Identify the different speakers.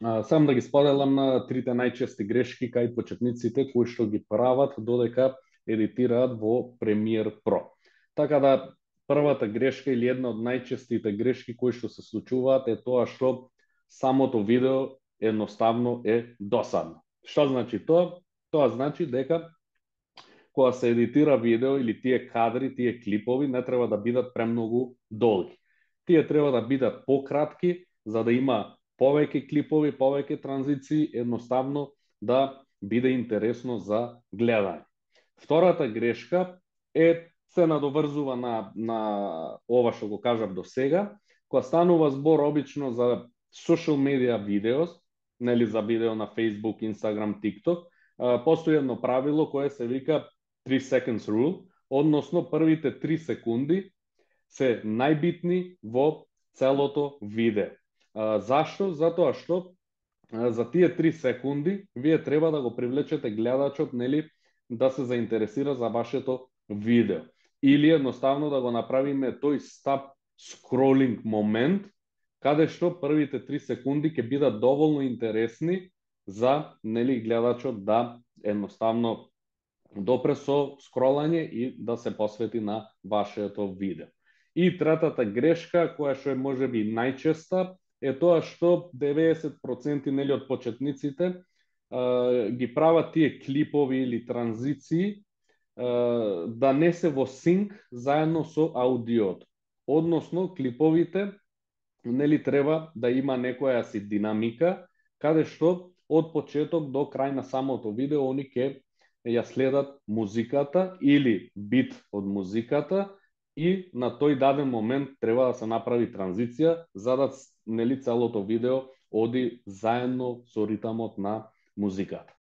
Speaker 1: Сам да ги споделам на трите најчести грешки кај почетниците кои што ги прават додека едитираат во Premiere Pro. Така да првата грешка или една од најчестите грешки кои што се случуваат е тоа што самото видео едноставно е досадно. Што значи тоа? Тоа значи дека кога се едитира видео или тие кадри, тие клипови не треба да бидат премногу долги. Тие треба да бидат пократки за да има повеќе клипови, повеќе транзиции, едноставно да биде интересно за гледање. Втората грешка се надоврзува на ова што го кажав до сега, кога станува збор обично за social media видеос, нели за видео на Facebook, Instagram, TikTok, постои едно правило кое се вика 3 seconds rule, односно првите 3 секунди се најбитни во целото видео. Зашто? Затоа што за тие 3 секунди вие треба да го привлечете гледачот, нели, да се заинтересира за вашето видео. Или едноставно да го направиме тој stop scrolling момент, каде што првите 3 секунди ќе бидат доволно интересни за, нели, гледачот да едноставно допре со скролање и да се посвети на вашето видео. И третата грешка, која што е можеби најчеста, е тоа што 90% нели од почетниците ги прават тие клипови или транзиции да не се во синк заедно со аудиото. Односно, клиповите нели треба да има некоја си динамика, каде што од почеток до крај на самото видео они ќе ја следат музиката или бит од музиката и на тој даден момент треба да се направи транзиција за да нели целото видео оди заедно со ритамот на музиката.